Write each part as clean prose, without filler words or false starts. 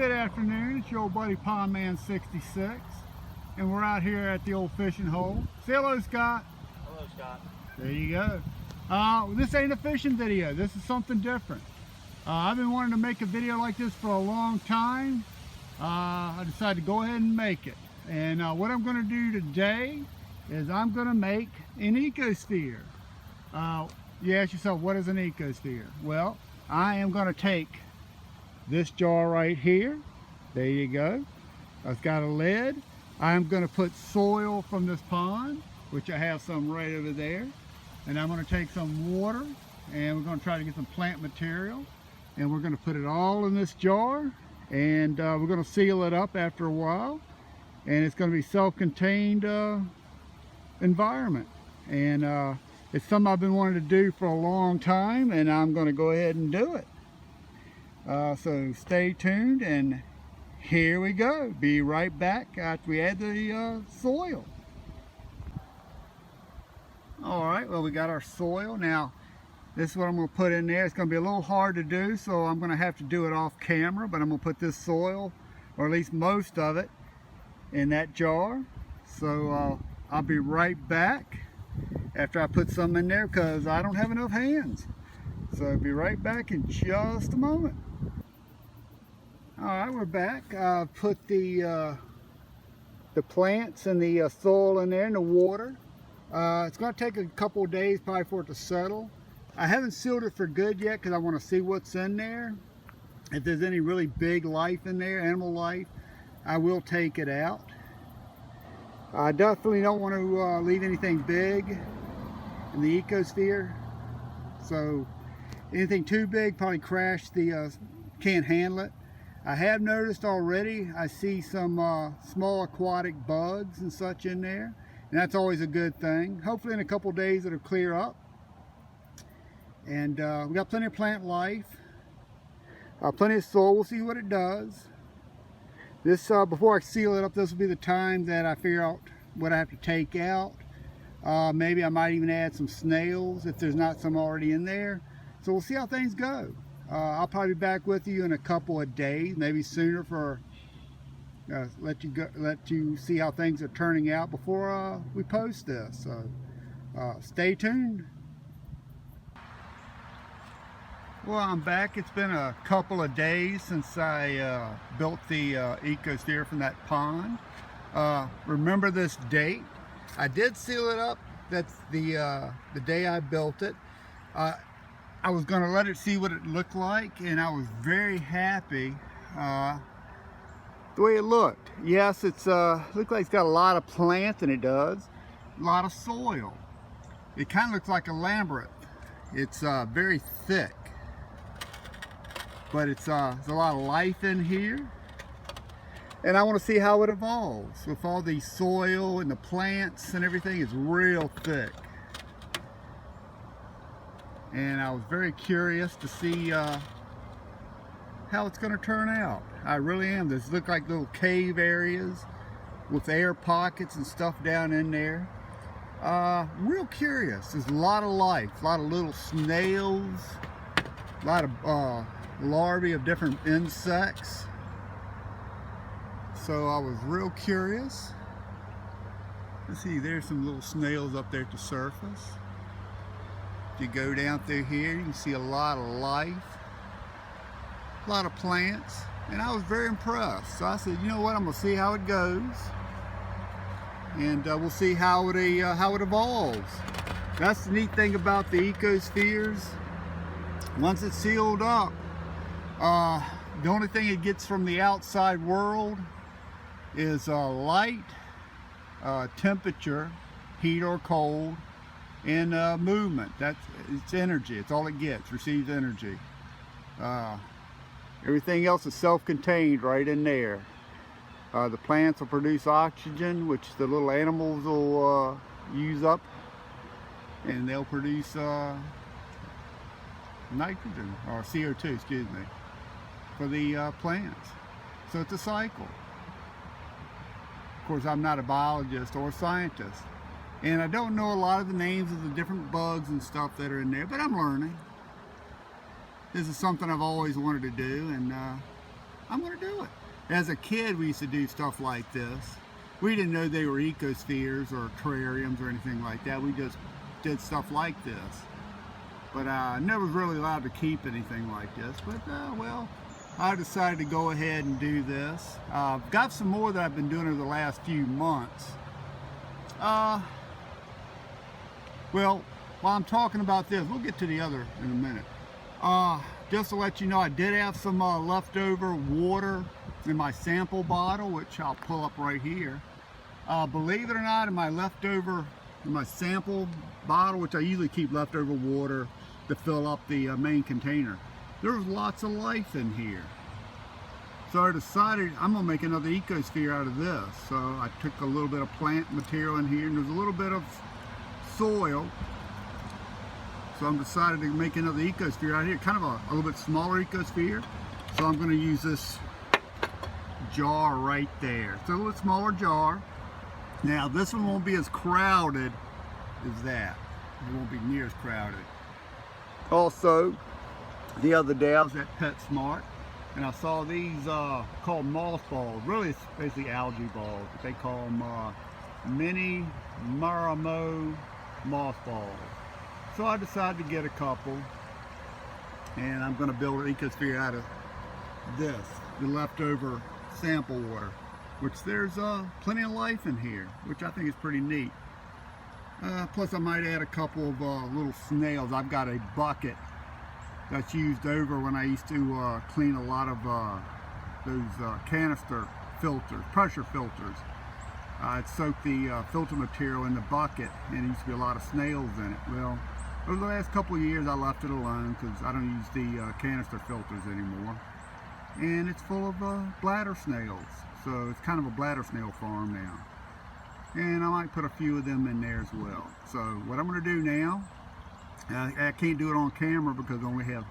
Good afternoon, it's your old buddy Pondman 66, and we're out here at the old fishing hole. Say hello, Scott. Hello, Scott. There you go. This ain't a fishing video, this is something different. I've been wanting to make a video like this for a long time. I decided to go ahead and make it. And what I'm going to do today is I'm going to make an ecosphere. You ask yourself, what is an ecosphere? Well, I am going to take this jar right here. There you go. It's got a lid. I'm going to put soil from this pond, which I have some right over there. And I'm going to take some water, and we're going to try to get some plant material. And we're going to put it all in this jar, and we're going to seal it up after a while. And it's going to be self-contained environment. And it's something I've been wanting to do for a long time, and I'm going to go ahead and do it. So stay tuned, and here we go. Be right back after we add the soil. All right, well, we got our soil. Now, this is what I'm going to put in there. It's going to be a little hard to do, so I'm going to have to do it off camera, but I'm going to put this soil, or at least most of it, in that jar. So I'll be right back after I put some in there, because I don't have enough hands. So I'll be right back in just a moment. All right, we're back. I put the plants and the soil in there and the water. It's going to take a couple of days probably for it to settle. I haven't sealed it for good yet because I want to see what's in there. If there's any really big life in there, animal life, I will take it out. I definitely don't want to leave anything big in the ecosphere. So anything too big probably crash the, can't handle it. I have noticed already, I see some small aquatic bugs and such in there, and that's always a good thing. Hopefully in a couple days it'll clear up. And we got plenty of plant life, plenty of soil. We'll see what it does. This, before I seal it up, this will be the time that I figure out what I have to take out. Maybe I might even add some snails if there's not some already in there. So we'll see how things go. I'll probably be back with you in a couple of days, maybe sooner, for let you see how things are turning out before we post this. So stay tuned. Well, I'm back. It's been a couple of days since I built the ecosphere from that pond. Remember this date? I did seal it up. That's the day I built it. I was going to let it see what it looked like, and I was very happy the way it looked. Yes, it's looks like it's got a lot of plants, and it does. A lot of soil. It kind of looks like a labyrinth. It's very thick, but it's there's a lot of life in here, and I want to see how it evolves with all the soil and the plants and everything. Is real thick. And I was very curious to see how it's going to turn out. I really am. These look like little cave areas with air pockets and stuff down in there. Real curious. There's a lot of life, a lot of little snails, a lot of larvae of different insects. So I was real curious. Let's see, there's some little snails up there at the surface. If you go down through here, you can see a lot of life, a lot of plants, and I was very impressed. So I said, you know what, I'm going to see how it goes, and we'll see how it evolves. That's the neat thing about the ecospheres. Once it's sealed up, the only thing it gets from the outside world is light, temperature, heat or cold, and movement. It's energy. It's all it gets. Receives energy. Everything else is self-contained right in there. The plants will produce oxygen, which the little animals will use up, and they'll produce nitrogen, or CO2, excuse me, for the plants. So it's a cycle. Of course, I'm not a biologist or a scientist, and I don't know a lot of the names of the different bugs and stuff that are in there, but I'm learning. This is something I've always wanted to do, and I'm going to do it. As a kid, we used to do stuff like this. We didn't know they were ecospheres or terrariums or anything like that. We just did stuff like this. But I never was really allowed to keep anything like this. But, well, I decided to go ahead and do this. I've got some more that I've been doing over the last few months. Well, while I'm talking about this, we'll get to the other in a minute. Just to let you know, I did have some leftover water in my sample bottle, which I'll pull up right here. Believe it or not, in my sample bottle, which I usually keep leftover water to fill up the main container, there was lots of life in here. So I decided I'm going to make another ecosphere out of this. So I took a little bit of plant material in here, and there's a little bit of soil. So I'm decided to make another ecosphere out here, kind of a little bit smaller ecosphere. So I'm going to use this jar right there. It's a little bit smaller jar. Now this one won't be as crowded as that. It won't be near as crowded. Also, the other day I was at PetSmart and I saw these called moss balls. Really, it's basically algae balls. They call them mini Marimo moss balls. So I decided to get a couple, and I'm going to build an ecosphere out of this, the leftover sample water, which there's plenty of life in here, which I think is pretty neat. Plus I might add a couple of little snails. I've got a bucket that's used over when I used to clean a lot of those canister filters, pressure filters. I'd soak the filter material in the bucket, and there used to be a lot of snails in it. Well, over the last couple of years I left it alone because I don't use the canister filters anymore. And it's full of bladder snails. So it's kind of a bladder snail farm now. And I might put a few of them in there as well. So what I'm going to do now, I can't do it on camera because I only have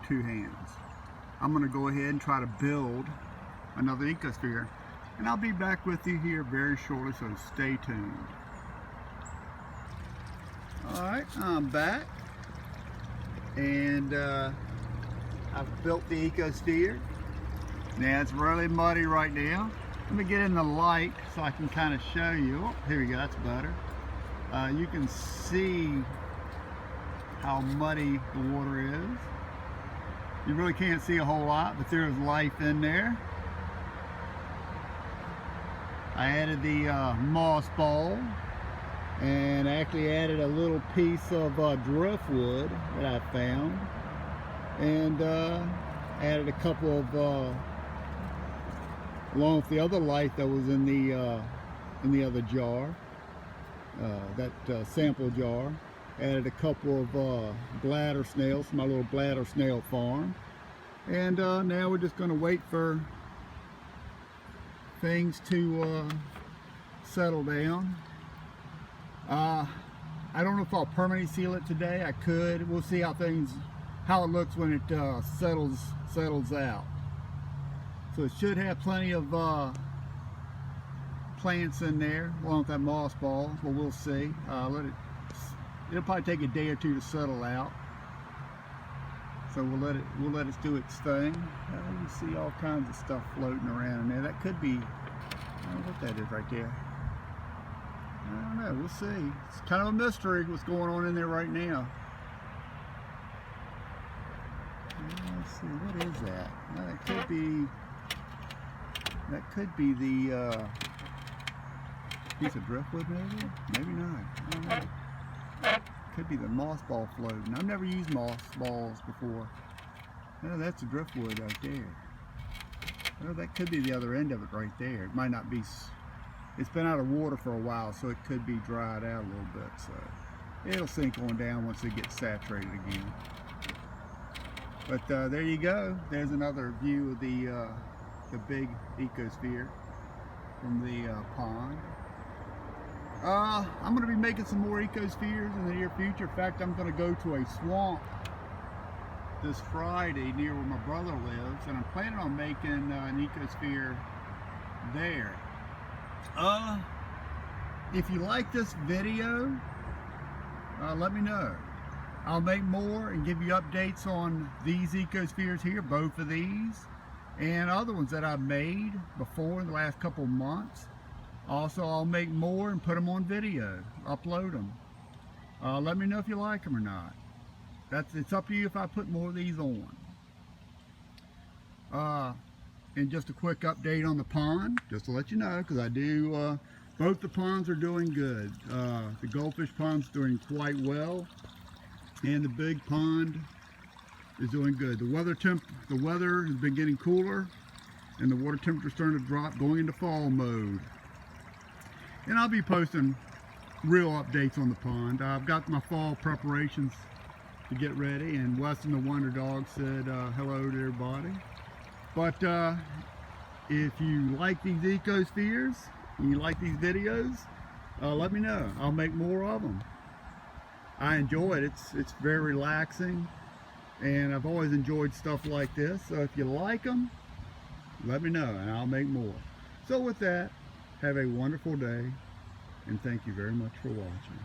two hands. I'm going to go ahead and try to build another ecosphere. And I'll be back with you here very shortly, so stay tuned. Alright, I'm back. And I've built the ecosphere. Now it's really muddy right now. Let me get in the light so I can kind of show you. Oh, here we go, that's better. You can see how muddy the water is. You really can't see a whole lot, but there's life in there. I added the moss ball, and I actually added a little piece of driftwood that I found, and added a couple of along with the other light that was in the other jar, that sample jar. Added a couple of bladder snails from my little bladder snail farm. And now we're just going to wait for things to settle down. I don't know if I'll permanently seal it today. I could. We'll see how it looks when it settles out. So it should have plenty of plants in there along with that moss ball, but we'll see. It'll probably take a day or two to settle out. So we'll let it do its thing. You can see all kinds of stuff floating around in there. That could be, I don't know what that is right there. I don't know, we'll see. It's kind of a mystery what's going on in there right now. Let's see, what is that? Well, that could be the piece of driftwood maybe? Maybe not, I don't know. Could be the moss ball floating. I've never used moss balls before. No, that's the driftwood right there. Well, that could be the other end of it right there. It might not be, it's been out of water for a while, so it could be dried out a little bit. So it'll sink on down once it gets saturated again. But there you go. There's another view of the big ecosphere from the pond. I'm going to be making some more ecospheres in the near future. In fact, I'm going to go to a swamp this Friday near where my brother lives, and I'm planning on making an ecosphere there. If you like this video, let me know. I'll make more and give you updates on these ecospheres here, both of these. and other ones that I've made before in the last couple of months. Also, I'll make more and put them on video, upload them. Let me know if you like them or not. It's up to you if I put more of these on. And just a quick update on the pond, just to let you know, because I do, both the ponds are doing good. The goldfish pond's doing quite well, and the big pond is doing good. The weather has been getting cooler, and the water temperature's starting to drop, going into fall mode. And I'll be posting real updates on the pond. I've got my fall preparations to get ready, and Weston the Wonder Dog said hello to everybody. But if you like these ecospheres and you like these videos, let me know. I'll make more of them. I enjoy it. It's very relaxing, and I've always enjoyed stuff like this. So if you like them, let me know and I'll make more. So with that, have a wonderful day, and thank you very much for watching.